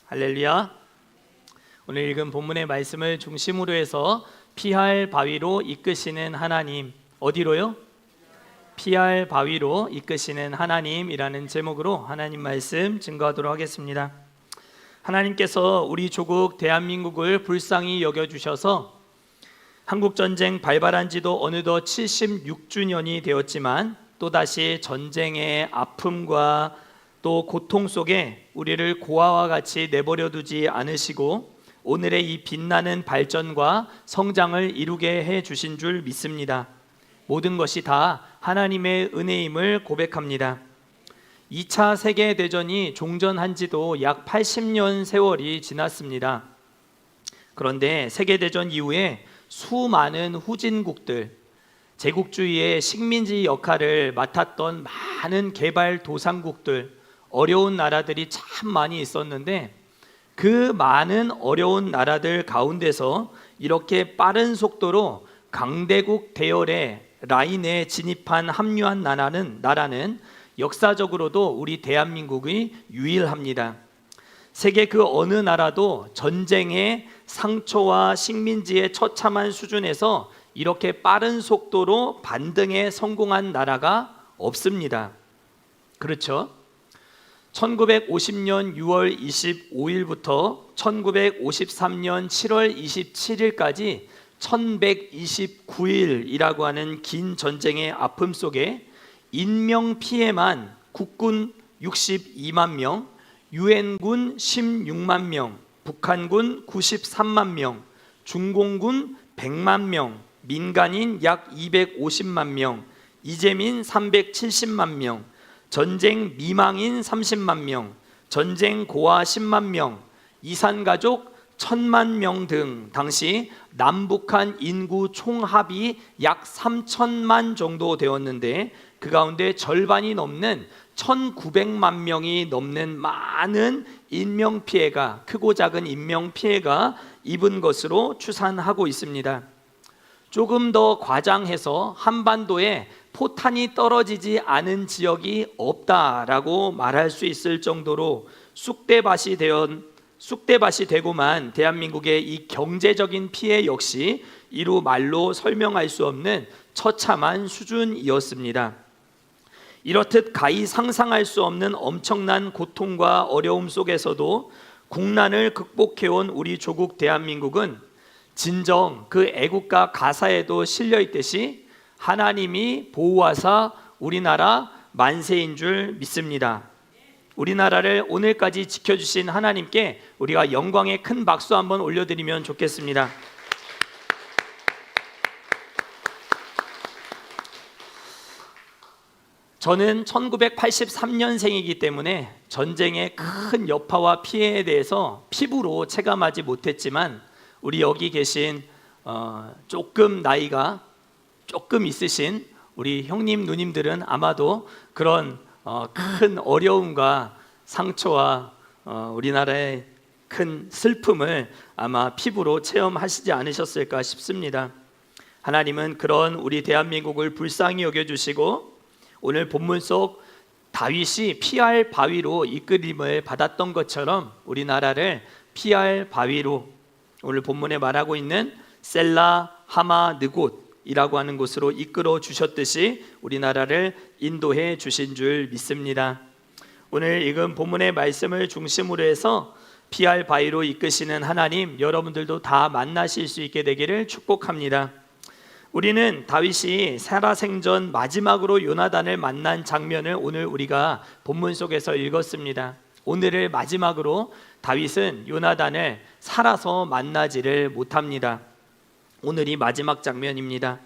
할렐루야. 오늘 읽은 본문의 말씀을 중심으로 해서 피할 바위로 이끄시는 하나님, 어디로요? 피할 바위로 이끄시는 하나님이라는 제목으로 하나님 말씀 증거하도록 하겠습니다. 하나님께서 우리 조국 대한민국을 불쌍히 여겨주셔서 한국전쟁 발발한 지도 어느덧 76주년이 되었지만 또다시 전쟁의 아픔과 또 고통 속에 우리를 고아와 같이 내버려 두지 않으시고 오늘의 이 빛나는 발전과 성장을 이루게 해 주신 줄 믿습니다. 모든 것이 다 하나님의 은혜임을 고백합니다. 2차 세계대전이 종전한 지도 약 80년 세월이 지났습니다. 그런데 세계대전 이후에 수많은 후진국들, 제국주의의 식민지 역할을 맡았던 많은 개발도상국들, 어려운 나라들이 참 많이 있었는데 그 많은 어려운 나라들 가운데서 이렇게 빠른 속도로 강대국 대열의 라인에 합류한 나라는 역사적으로도 우리 대한민국이 유일합니다. 세계 그 어느 나라도 전쟁의 상처와 식민지의 처참한 수준에서 이렇게 빠른 속도로 반등에 성공한 나라가 없습니다. 그렇죠? 1950년 6월 25일부터 1953년 7월 27일까지 1129일이라고 하는 긴 전쟁의 아픔 속에 인명 피해만 국군 62만 명, 유엔군 16만 명, 북한군 93만 명, 중공군 100만 명, 민간인 약 250만 명, 이재민 370만 명, 전쟁 미망인 30만 명, 전쟁 고아 10만 명, 이산가족 1000만 명 등 당시 남북한 인구 총합이 약 3천만 정도 되었는데 그 가운데 절반이 넘는 1900만 명이 넘는 많은 인명피해가, 크고 작은 인명피해가 입은 것으로 추산하고 있습니다. 조금 더 과장해서 한반도에 포탄이 떨어지지 않은 지역이 없다라고 말할 수 있을 정도로 쑥대밭이 되고만 대한민국의 이 경제적인 피해 역시 이루 말로 설명할 수 없는 처참한 수준이었습니다. 이렇듯 가히 상상할 수 없는 엄청난 고통과 어려움 속에서도 국난을 극복해온 우리 조국 대한민국은 진정 그 애국가 가사에도 실려 있듯이 하나님이 보호하사 우리나라 만세인 줄 믿습니다. 우리나라를 오늘까지 지켜주신 하나님께 우리가 영광의 큰 박수 한번 올려드리면 좋겠습니다. 저는 1983년생이기 때문에 전쟁의 큰 여파와 피해에 대해서 피부로 체감하지 못했지만 우리 여기 계신 조금 나이가 조금 있으신 우리 형님 누님들은 아마도 그런 큰 어려움과 상처와 우리나라의 큰 슬픔을 아마 피부로 체험하시지 않으셨을까 싶습니다. 하나님은 그런 우리 대한민국을 불쌍히 여겨주시고 오늘 본문 속 다윗이 피할 바위로 이끌림을 받았던 것처럼 우리나라를 피할 바위로, 오늘 본문에 말하고 있는 셀라 하마 느곳이라고 하는 곳으로 이끌어 주셨듯이 우리나라를 인도해 주신 줄 믿습니다. 오늘 읽은 본문의 말씀을 중심으로 해서 피할 바위로 이끄시는 하나님, 여러분들도 다 만나실 수 있게 되기를 축복합니다. 우리는 다윗이 살아생전 마지막으로 요나단을 만난 장면을 오늘 우리가 본문 속에서 읽었습니다. 오늘을 마지막으로 다윗은 요나단을 살아서 만나지를 못합니다. 오늘이 마지막 장면입니다.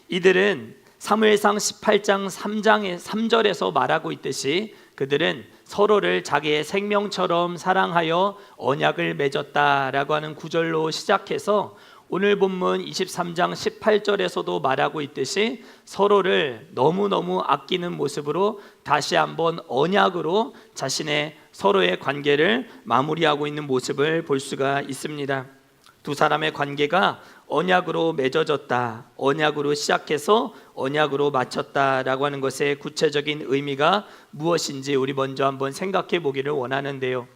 이들은 사무엘상 18장 3절에서 말하고 있듯이 그들은 서로를 자기의 생명처럼 사랑하여 언약을 맺었다라고 하는 구절로 시작해서 오늘 본문 23장 18절에서도 말하고 있듯이 서로를 너무너무 아끼는 모습으로 다시 한번 언약으로 자신의 서로의 관계를 마무리하고 있는 모습을 볼 수가 있습니다. 두 사람의 관계가 언약으로 맺어졌다, 언약으로 시작해서 언약으로 마쳤다라고 하는 것의 구체적인 의미가 무엇인지 우리 먼저 한번 생각해 보기를 원하는데요.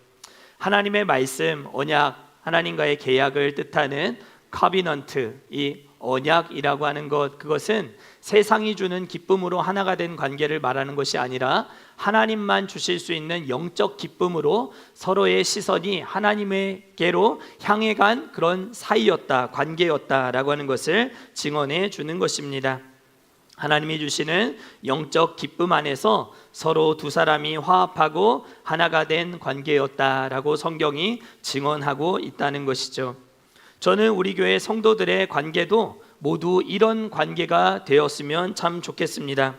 하나님의 말씀, 언약, 하나님과의 계약을 뜻하는 커비넌트, 이 언약이라고 하는 것, 그것은 세상이 주는 기쁨으로 하나가 된 관계를 말하는 것이 아니라 하나님만 주실 수 있는 영적 기쁨으로 서로의 시선이 하나님에게로 향해 간 그런 사이였다, 관계였다라고 하는 것을 증언해 주는 것입니다. 하나님이 주시는 영적 기쁨 안에서 서로 두 사람이 화합하고 하나가 된 관계였다라고 성경이 증언하고 있다는 것이죠. 저는 우리 교회 성도들의 관계도 모두 이런 관계가 되었으면 참 좋겠습니다.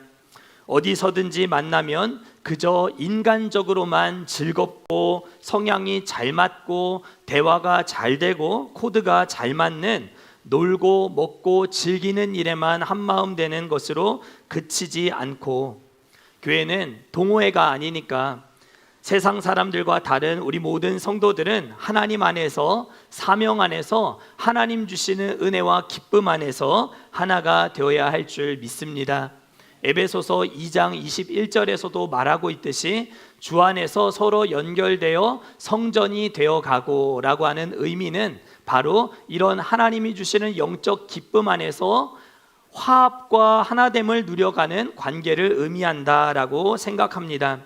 어디서든지 만나면 그저 인간적으로만 즐겁고 성향이 잘 맞고 대화가 잘 되고 코드가 잘 맞는 놀고 먹고 즐기는 일에만 한마음 되는 것으로 그치지 않고, 교회는 동호회가 아니니까 세상 사람들과 다른 우리 모든 성도들은 하나님 안에서, 사명 안에서, 하나님 주시는 은혜와 기쁨 안에서 하나가 되어야 할 줄 믿습니다. 에베소서 2장 21절에서도 말하고 있듯이 주 안에서 서로 연결되어 성전이 되어가고 라고 하는 의미는 바로 이런 하나님이 주시는 영적 기쁨 안에서 화합과 하나됨을 누려가는 관계를 의미한다라고 생각합니다.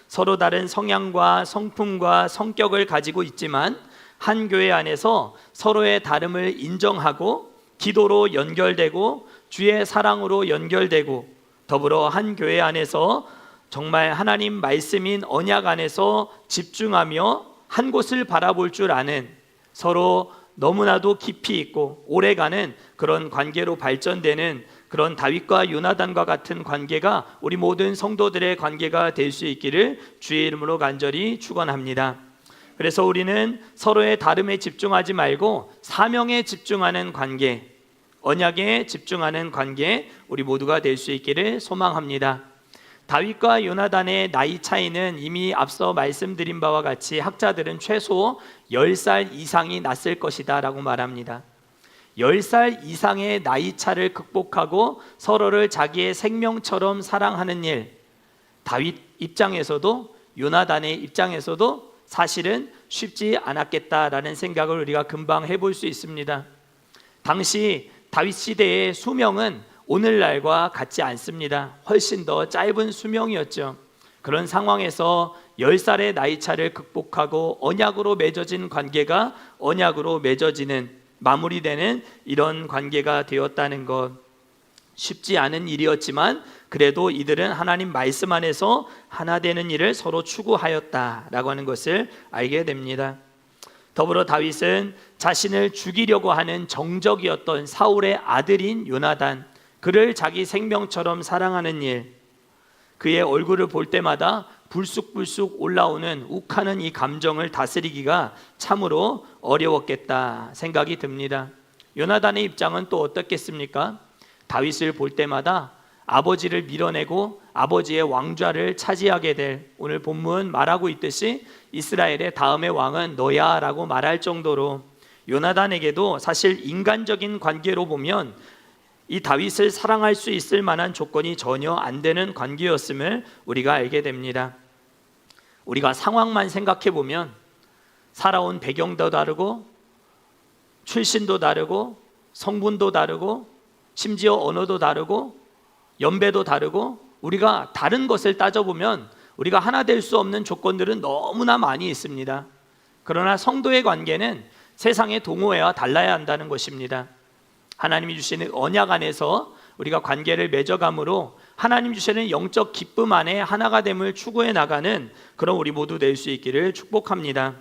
서로 다른 성향과 성품과 성격을 가지고 있지만 한 교회 안에서 서로의 다름을 인정하고 기도로 연결되고 주의 사랑으로 연결되고 더불어 한 교회 안에서 정말 하나님 말씀인 언약 안에서 집중하며 한 곳을 바라볼 줄 아는, 서로 너무나도 깊이 있고 오래가는 그런 관계로 발전되는 그런 다윗과 요나단과 같은 관계가 우리 모든 성도들의 관계가 될 수 있기를 주의 이름으로 간절히 축원합니다. 그래서 우리는 서로의 다름에 집중하지 말고 사명에 집중하는 관계, 언약에 집중하는 관계, 우리 모두가 될 수 있기를 소망합니다. 다윗과 요나단의 나이 차이는 이미 앞서 말씀드린 바와 같이 학자들은 최소 10살 이상이 났을 것이다 라고 말합니다. 10살 이상의 나이 차를 극복하고 서로를 자기의 생명처럼 사랑하는 일, 다윗 입장에서도 요나단의 입장에서도 사실은 쉽지 않았겠다라는 생각을 우리가 금방 해볼 수 있습니다. 당시 다윗 시대의 수명은 오늘날과 같지 않습니다. 훨씬 더 짧은 수명이었죠. 그런 상황에서 10살의 나이 차를 극복하고 언약으로 맺어진 관계가 언약으로 맺어지는, 마무리되는 이런 관계가 되었다는 것, 쉽지 않은 일이었지만 그래도 이들은 하나님 말씀 안에서 하나 되는 일을 서로 추구하였다라고 하는 것을 알게 됩니다. 더불어 다윗은 자신을 죽이려고 하는 정적이었던 사울의 아들인 요나단, 그를 자기 생명처럼 사랑하는 일, 그의 얼굴을 볼 때마다 불쑥불쑥 올라오는 욱하는 이 감정을 다스리기가 참으로 어려웠겠다 생각이 듭니다. 요나단의 입장은 또 어떻겠습니까? 다윗을 볼 때마다 아버지를 밀어내고 아버지의 왕좌를 차지하게 될, 오늘 본문 말하고 있듯이 이스라엘의 다음의 왕은 너야 라고 말할 정도로 요나단에게도 사실 인간적인 관계로 보면 이 다윗을 사랑할 수 있을 만한 조건이 전혀 안 되는 관계였음을 우리가 알게 됩니다. 우리가 상황만 생각해 보면 살아온 배경도 다르고 출신도 다르고 성분도 다르고 심지어 언어도 다르고 연배도 다르고 우리가 다른 것을 따져보면 우리가 하나 될 수 없는 조건들은 너무나 많이 있습니다. 그러나 성도의 관계는 세상의 동호회와 달라야 한다는 것입니다. 하나님이 주시는 언약 안에서 우리가 관계를 맺어감으로 하나님 주시는 영적 기쁨 안에 하나가 됨을 추구해 나가는 그런 우리 모두 될 수 있기를 축복합니다.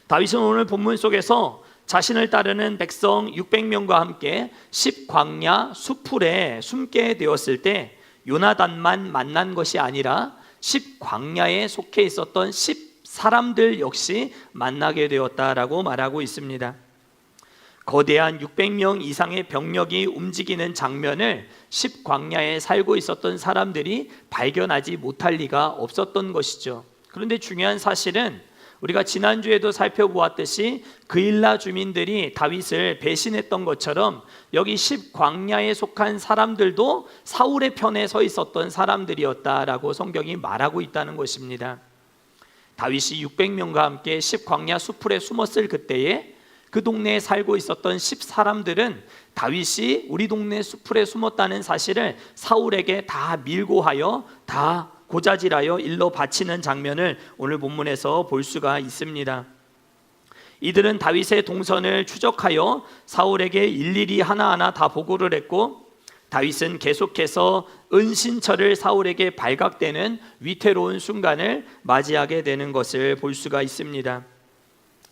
다윗은 오늘 본문 속에서 자신을 따르는 백성 600명과 함께 10광야 수풀에 숨게 되었을 때 요나단만 만난 것이 아니라 10광야에 속해 있었던 10사람들 역시 만나게 되었다라고 말하고 있습니다. 거대한 600명 이상의 병력이 움직이는 장면을 10광야에 살고 있었던 사람들이 발견하지 못할 리가 없었던 것이죠. 그런데 중요한 사실은 우리가 지난주에도 살펴보았듯이 그일라 주민들이 다윗을 배신했던 것처럼 여기 10광야에 속한 사람들도 사울의 편에 서 있었던 사람들이었다라고 성경이 말하고 있다는 것입니다. 다윗이 600명과 함께 10광야 수풀에 숨었을 그때에 그 동네에 살고 있었던 10사람들은 다윗이 우리 동네 수풀에 숨었다는 사실을 사울에게 다 밀고하여 다 고자질하여 일러 바치는 장면을 오늘 본문에서 볼 수가 있습니다. 이들은 다윗의 동선을 추적하여 사울에게 일일이 하나하나 다 보고를 했고, 다윗은 계속해서 은신처를 사울에게 발각되는 위태로운 순간을 맞이하게 되는 것을 볼 수가 있습니다.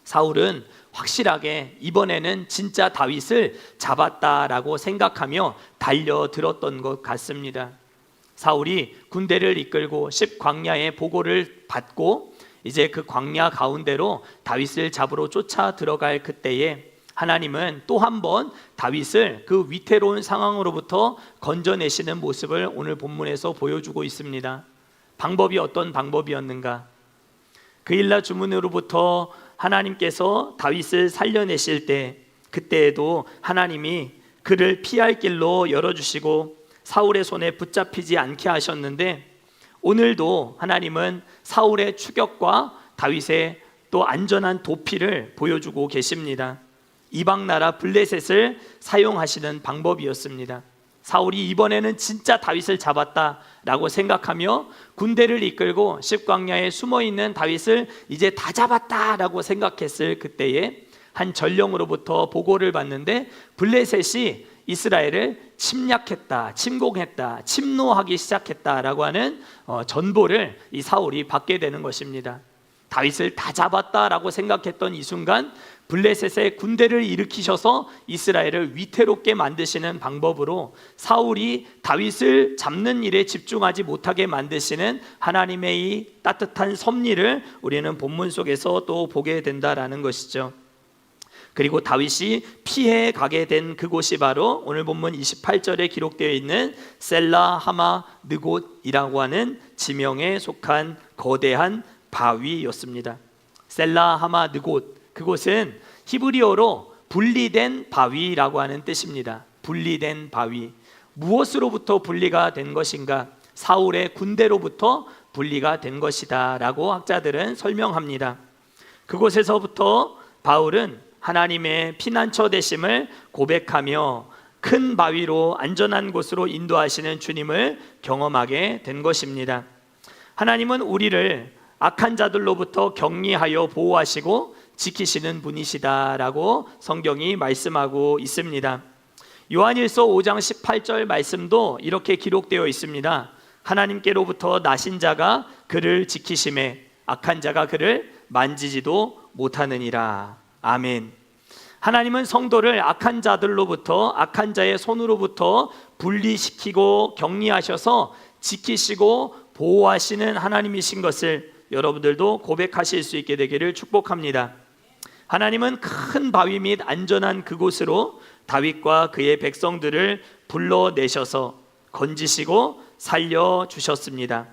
사울은 확실하게 이번에는 진짜 다윗을 잡았다라고 생각하며 달려들었던 것 같습니다. 사울이 군대를 이끌고 10광야의 보고를 받고 이제 그 광야 가운데로 다윗을 잡으러 쫓아 들어갈 그때에 하나님은 또 한 번 다윗을 그 위태로운 상황으로부터 건져내시는 모습을 오늘 본문에서 보여주고 있습니다. 방법이 어떤 방법이었는가? 그 일날 주문으로부터 하나님께서 다윗을 살려내실 때, 그때에도 하나님이 그를 피할 길로 열어주시고 사울의 손에 붙잡히지 않게 하셨는데, 오늘도 하나님은 사울의 추격과 다윗의 또 안전한 도피를 보여주고 계십니다. 이방 나라 블레셋을 사용하시는 방법이었습니다. 사울이 이번에는 진짜 다윗을 잡았다라고 생각하며 군대를 이끌고 10광야에 숨어있는 다윗을 이제 다 잡았다라고 생각했을 그때에 한 전령으로부터 보고를 받는데 블레셋이 이스라엘을 침략했다, 침공했다, 침노하기 시작했다라고 하는 전보를 이 사울이 받게 되는 것입니다. 다윗을 다 잡았다라고 생각했던 이 순간 블레셋의 군대를 일으키셔서 이스라엘을 위태롭게 만드시는 방법으로 사울이 다윗을 잡는 일에 집중하지 못하게 만드시는 하나님의 이 따뜻한 섭리를 우리는 본문 속에서 또 보게 된다라는 것이죠. 그리고 다윗이 피해 가게 된 그곳이 바로 오늘 본문 28절에 기록되어 있는 셀라 하마 느곳이라고 하는 지명에 속한 거대한 바위였습니다. 셀라 하마 느곳, 그곳은 히브리어로 분리된 바위라고 하는 뜻입니다. 분리된 바위. 무엇으로부터 분리가 된 것인가? 사울의 군대로부터 분리가 된 것이다 라고 학자들은 설명합니다. 그곳에서부터 바울은 하나님의 피난처 되심을 고백하며 큰 바위로 안전한 곳으로 인도하시는 주님을 경험하게 된 것입니다. 하나님은 우리를 악한 자들로부터 격리하여 보호하시고 지키시는 분이시다라고 성경이 말씀하고 있습니다. 요한일서 5장 18절 말씀도 이렇게 기록되어 있습니다. 하나님께로부터 나신 자가 그를 지키심에 악한 자가 그를 만지지도 못하느니라. 아멘. 하나님은 성도를 악한 자들로부터, 악한 자의 손으로부터 분리시키고 격리하셔서 지키시고 보호하시는 하나님이신 것을 여러분들도 고백하실 수 있게 되기를 축복합니다. 하나님은 큰 바위 및 안전한 그곳으로 다윗과 그의 백성들을 불러내셔서 건지시고 살려주셨습니다.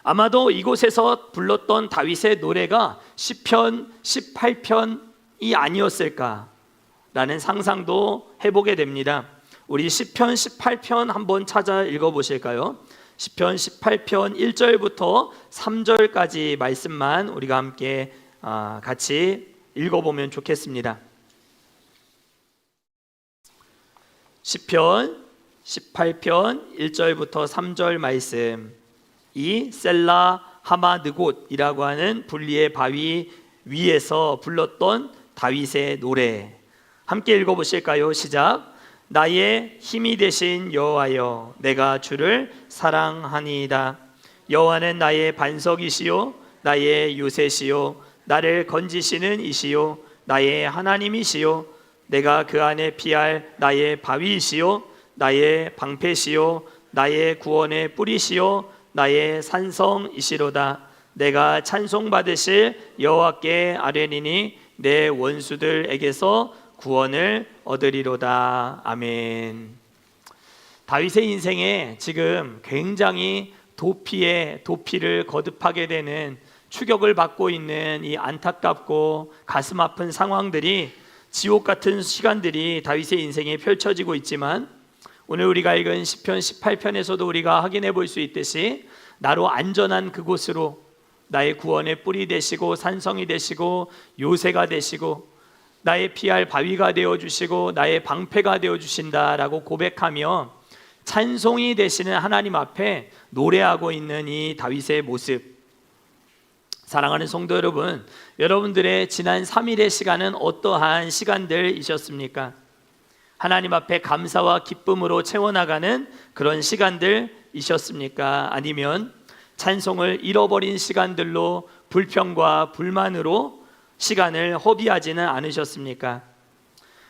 아마도 이곳에서 불렀던 다윗의 노래가 시편 18편이 아니었을까라는 상상도 해보게 됩니다. 우리 시편 18편 한번 찾아 읽어보실까요? 시편 18편 1절부터 3절까지 말씀만 우리가 함께 같이 읽어보면 좋겠습니다. 시편 18편 1절부터 3절 말씀, 이 셀라 하마 느곳이라고 하는 분리의 바위 위에서 불렀던 다윗의 노래 함께 읽어보실까요? 시작. 나의 힘이 되신 여호와여, 내가 주를 사랑하니이다. 여호와는 나의 반석이시요 나의 요새시요 나를 건지시는 이시요 나의 하나님이시요 내가 그 안에 피할 나의 바위이시요 나의 방패시요 나의 구원의 뿌리시요 나의 산성이시로다. 내가 찬송받으실 여호와께 아뢰니니 내 원수들에게서 구원을 얻으리로다. 아멘. 다윗의 인생에 지금 굉장히 도피를 거듭하게 되는, 추격을 받고 있는 이 안타깝고 가슴 아픈 상황들이, 지옥 같은 시간들이 다윗의 인생에 펼쳐지고 있지만, 오늘 우리가 읽은 시편 18편에서도 우리가 확인해 볼 수 있듯이 나로 안전한 그곳으로, 나의 구원의 뿌리 되시고 산성이 되시고 요새가 되시고 나의 피할 바위가 되어주시고 나의 방패가 되어주신다라고 고백하며 찬송이 되시는 하나님 앞에 노래하고 있는 이 다윗의 모습. 사랑하는 성도 여러분, 여러분들의 지난 3일의 시간은 어떠한 시간들이셨습니까? 하나님 앞에 감사와 기쁨으로 채워나가는 그런 시간들이셨습니까? 아니면 찬송을 잃어버린 시간들로 불평과 불만으로 시간을 허비하지는 않으셨습니까?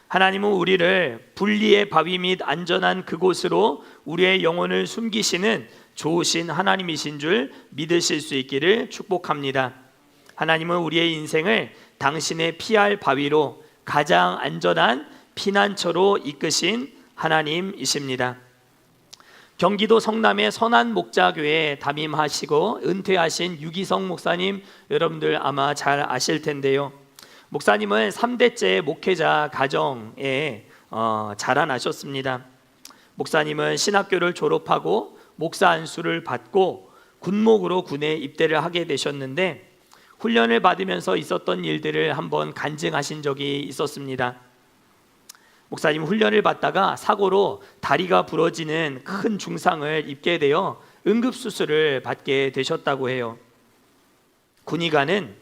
하나님은 우리를 분리의 바위 및 안전한 그곳으로 우리의 영혼을 숨기시는 좋으신 하나님이신 줄 믿으실 수 있기를 축복합니다. 하나님은 우리의 인생을 당신의 피할 바위로 가장 안전한 피난처로 이끄신 하나님이십니다. 경기도 성남의 선한목자교회에 담임하시고 은퇴하신 유기성 목사님, 여러분들 아마 잘 아실 텐데요. 목사님은 3대째 목회자 가정에 자라나셨습니다. 목사님은 신학교를 졸업하고 목사 안수를 받고 군목으로 군에 입대를 하게 되셨는데, 훈련을 받으면서 있었던 일들을 한번 간증하신 적이 있었습니다. 목사님 훈련을 받다가 사고로 다리가 부러지는 큰 중상을 입게 되어 응급수술을 받게 되셨다고 해요. 군의관은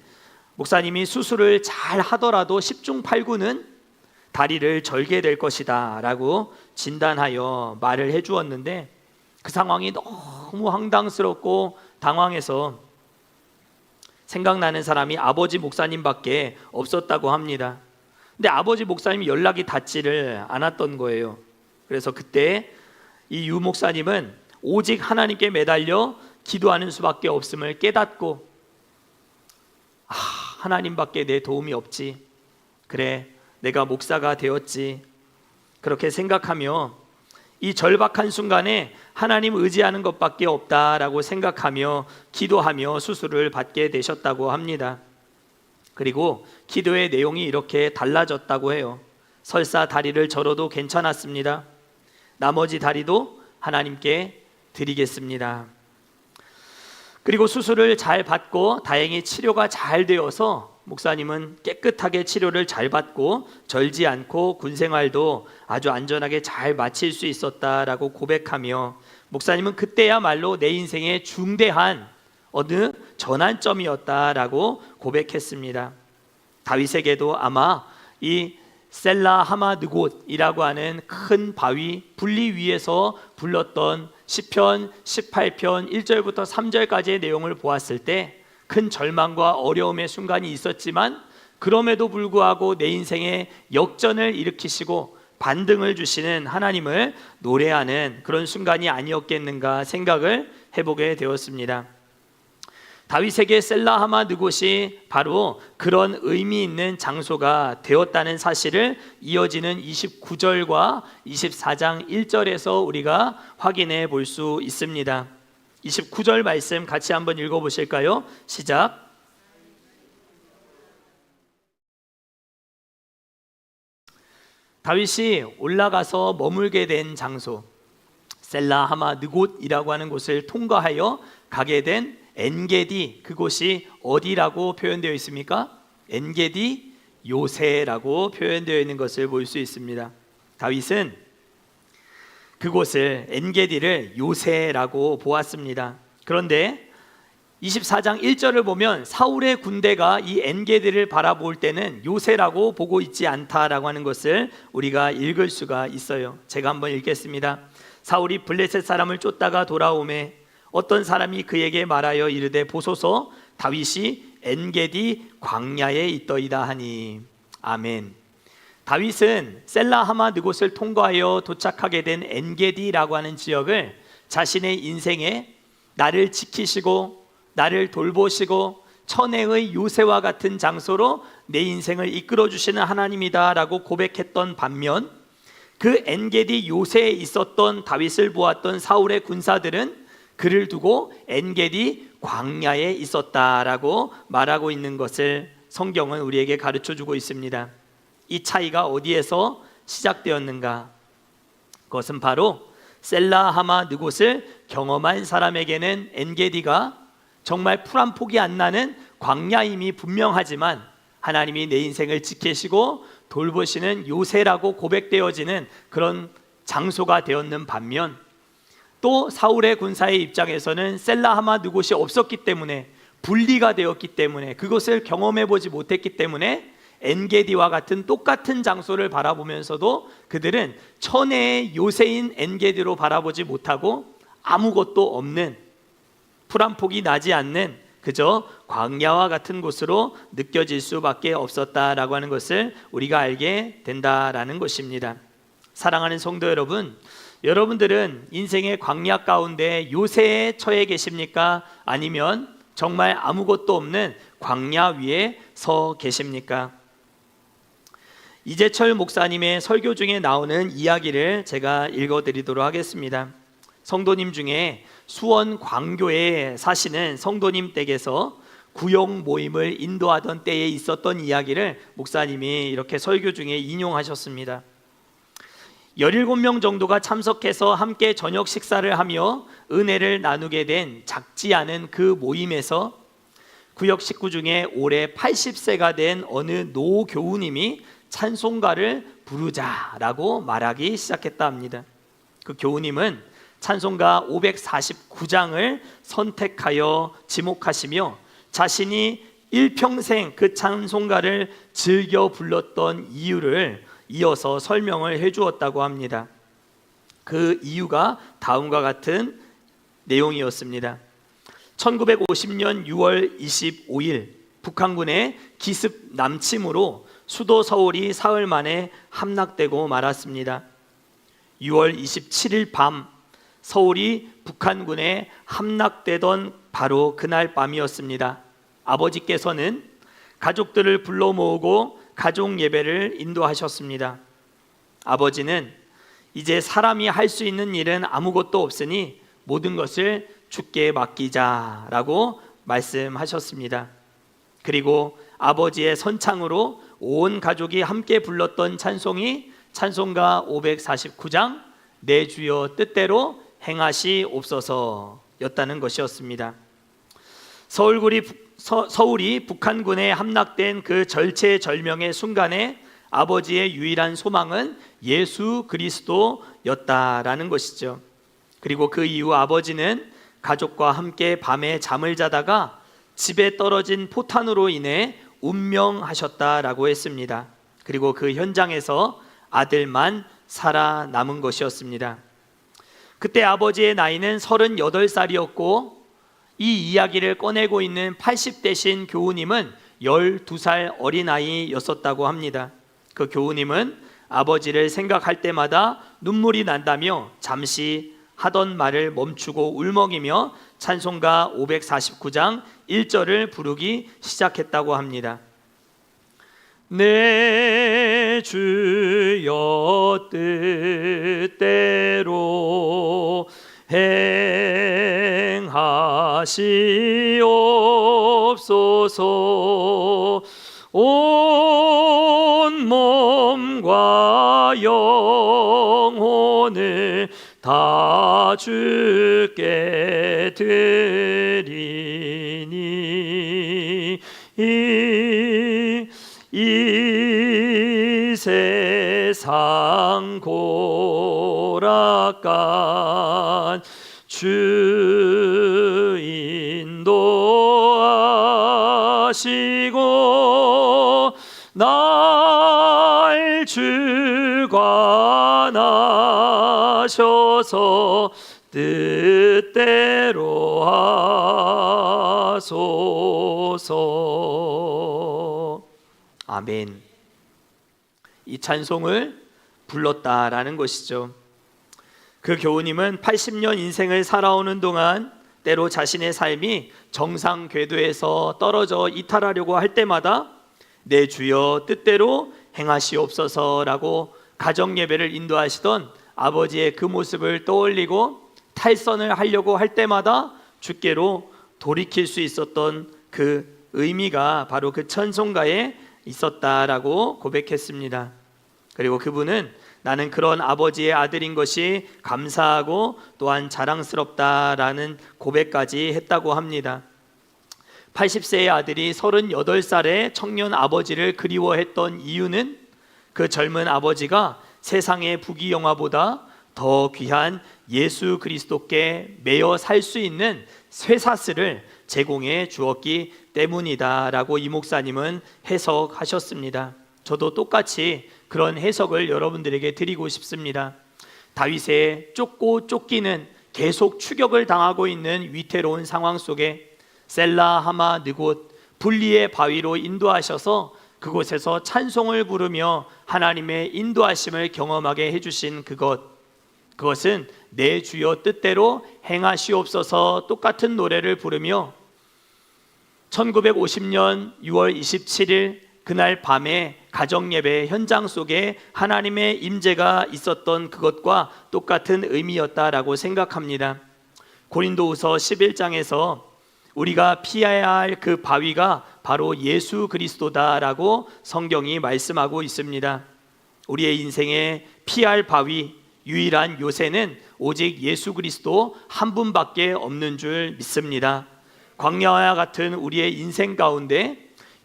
목사님이 수술을 잘 하더라도 10중 8구는 다리를 절게 될 것이다 라고 진단하여 말을 해주었는데, 그 상황이 너무 황당스럽고 당황해서 생각나는 사람이 아버지 목사님밖에 없었다고 합니다. 근데 아버지 목사님이 연락이 닿지를 않았던 거예요. 그래서 그때 이 유 목사님은 오직 하나님께 매달려 기도하는 수밖에 없음을 깨닫고, 하나님밖에 내 도움이 없지, 그래 내가 목사가 되었지, 그렇게 생각하며 이 절박한 순간에 하나님 의지하는 것밖에 없다라고 생각하며 기도하며 수술을 받게 되셨다고 합니다. 그리고 기도의 내용이 이렇게 달라졌다고 해요. 설사 다리를 절어도 괜찮았습니다. 나머지 다리도 하나님께 드리겠습니다. 그리고 수술을 잘 받고 다행히 치료가 잘 되어서 목사님은 깨끗하게 치료를 잘 받고 절지 않고 군생활도 아주 안전하게 잘 마칠 수 있었다라고 고백하며, 목사님은 그때야말로 내 인생의 중대한 어느 전환점이었다라고 고백했습니다. 다윗에게도 아마 이 셀라 하마느곳이라고 하는 큰 바위 분리 위에서 불렀던 시편 18편 1절부터 3절까지의 내용을 보았을 때 큰 절망과 어려움의 순간이 있었지만, 그럼에도 불구하고 내 인생에 역전을 일으키시고 반등을 주시는 하나님을 노래하는 그런 순간이 아니었겠는가 생각을 해보게 되었습니다. 다윗에게 셀라 하마느곳이 바로 그런 의미 있는 장소가 되었다는 사실을 이어지는 29절과 24장 1절에서 우리가 확인해 볼 수 있습니다. 29절 말씀 같이 한번 읽어보실까요? 시작. 다윗이 올라가서 머물게 된 장소, 셀라 하마느곳이라고 하는 곳을 통과하여 가게 된 엔게디, 그곳이 어디라고 표현되어 있습니까? 엔게디 요새라고 표현되어 있는 것을 볼 수 있습니다. 다윗은 그곳을, 엔게디를 요새라고 보았습니다. 그런데 24장 1절을 보면 사울의 군대가 이 엔게디를 바라볼 때는 요새라고 보고 있지 않다라고 하는 것을 우리가 읽을 수가 있어요. 제가 한번 읽겠습니다. 사울이 블레셋 사람을 쫓다가 돌아오매 어떤 사람이 그에게 말하여 이르되 보소서 다윗이 엔게디 광야에 있더이다 하니. 아멘. 다윗은 셀라 하마느곳을 통과하여 도착하게 된 엔게디라고 하는 지역을 자신의 인생에 나를 지키시고 나를 돌보시고 천혜의 요새와 같은 장소로 내 인생을 이끌어 주시는 하나님이다 라고 고백했던 반면, 그 엔게디 요새에 있었던 다윗을 보았던 사울의 군사들은 그를 두고 엔게디 광야에 있었다라고 말하고 있는 것을 성경은 우리에게 가르쳐주고 있습니다. 이 차이가 어디에서 시작되었는가? 그것은 바로 셀라 하마느곳을 경험한 사람에게는 엔게디가 정말 풀 한 폭이 안 나는 광야임이 분명하지만 하나님이 내 인생을 지키시고 돌보시는 요새라고 고백되어지는 그런 장소가 되었는 반면, 또 사울의 군사의 입장에서는 셀라 하마 느곳이 없었기 때문에, 분리가 되었기 때문에, 그것을 경험해 보지 못했기 때문에 엔게디와 같은 똑같은 장소를 바라보면서도 그들은 천혜의 요새인 엔게디로 바라보지 못하고 아무것도 없는, 풀 한 폭이 나지 않는 그저 광야와 같은 곳으로 느껴질 수밖에 없었다라고 하는 것을 우리가 알게 된다라는 것입니다. 사랑하는 성도 여러분, 여러분들은 인생의 광야 가운데 요새에 처해 계십니까? 아니면 정말 아무것도 없는 광야 위에 서 계십니까? 이재철 목사님의 설교 중에 나오는 이야기를 제가 읽어드리도록 하겠습니다. 성도님 중에 수원 광교에 사시는 성도님 댁에서 구역 모임을 인도하던 때에 있었던 이야기를 목사님이 이렇게 설교 중에 인용하셨습니다. 17명 정도가 참석해서 함께 저녁 식사를 하며 은혜를 나누게 된 작지 않은 그 모임에서 구역 식구 중에 올해 80세가 된 어느 노 교우님이 찬송가를 부르자라고 말하기 시작했다 합니다. 그 교우님은 찬송가 549장을 선택하여 지목하시며 자신이 일평생 그 찬송가를 즐겨 불렀던 이유를 이어서 설명을 해주었다고 합니다. 그 이유가 다음과 같은 내용이었습니다. 1950년 6월 25일 북한군의 기습 남침으로 수도 서울이 사흘 만에 함락되고 말았습니다. 6월 27일 밤 서울이 북한군에 함락되던 바로 그날 밤이었습니다. 아버지께서는 가족들을 불러 모으고 가족 예배를 인도하셨습니다. 아버지는 이제 사람이 할 수 있는 일은 아무것도 없으니 모든 것을 주께 맡기자라고 말씀하셨습니다. 그리고 아버지의 선창으로 온 가족이 함께 불렀던 찬송이 찬송가 549장 내 주여 뜻대로 행하시옵소서였다는 것이었습니다. 서울이 북한군에 함락된 그 절체절명의 순간에 아버지의 유일한 소망은 예수 그리스도였다라는 것이죠. 그리고 그 이후 아버지는 가족과 함께 밤에 잠을 자다가 집에 떨어진 포탄으로 인해 운명하셨다라고 했습니다. 그리고 그 현장에서 아들만 살아남은 것이었습니다. 그때 아버지의 나이는 38살이었고 이 이야기를 꺼내고 있는 80대신 교우님은 12살 어린아이였었다고 합니다. 그 교우님은 아버지를 생각할 때마다 눈물이 난다며 잠시 하던 말을 멈추고 울먹이며 찬송가 549장 1절을 부르기 시작했다고 합니다. 내 주여 뜻대로 행하시옵소서. 온 몸과 영혼을 다 주께 드리니 이 세상 고락간 주 인도하시고 날 주관하셔서 뜻대로 하소서. 아멘. 이 찬송을 불렀다라는 것이죠. 그 교우님은 80년 인생을 살아오는 동안 때로 자신의 삶이 정상 궤도에서 떨어져 이탈하려고 할 때마다 내 주여 뜻대로 행하시옵소서라고 가정 예배를 인도하시던 아버지의 그 모습을 떠올리고 탈선을 하려고 할 때마다 주께로 돌이킬 수 있었던 그 의미가 바로 그 찬송가에 있었다라고 고백했습니다. 그리고 그분은 나는 그런 아버지의 아들인 것이 감사하고 또한 자랑스럽다라는 고백까지 했다고 합니다. 80세의 아들이 38살의 청년 아버지를 그리워했던 이유는 그 젊은 아버지가 세상의 부귀영화보다 더 귀한 예수 그리스도께 매여 살 수 있는 쇠사슬을 제공해 주었기 때문이다라고 이 목사님은 해석하셨습니다. 저도 똑같이 그런 해석을 여러분들에게 드리고 싶습니다. 다윗의 쫓고 쫓기는 계속 추격을 당하고 있는 위태로운 상황 속에 셀라 하마 느곳 분리의 바위로 인도하셔서 그곳에서 찬송을 부르며 하나님의 인도하심을 경험하게 해주신 그것은 내 주여 뜻대로 행하시옵소서 똑같은 노래를 부르며 1950년 6월 27일 그날 밤에 가정예배 현장 속에 하나님의 임재가 있었던 그것과 똑같은 의미였다라고 생각합니다. 고린도후서 11장에서 우리가 피해야 할 그 바위가 바로 예수 그리스도다라고 성경이 말씀하고 있습니다. 우리의 인생에 피할 바위, 유일한 요새는 오직 예수 그리스도 한 분밖에 없는 줄 믿습니다. 광야와 같은 우리의 인생 가운데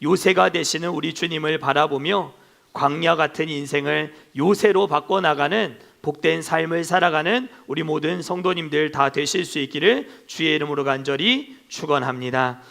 요새가 되시는 우리 주님을 바라보며 광야 같은 인생을 요새로 바꿔나가는 복된 삶을 살아가는 우리 모든 성도님들 다 되실 수 있기를 주의 이름으로 간절히 축원합니다.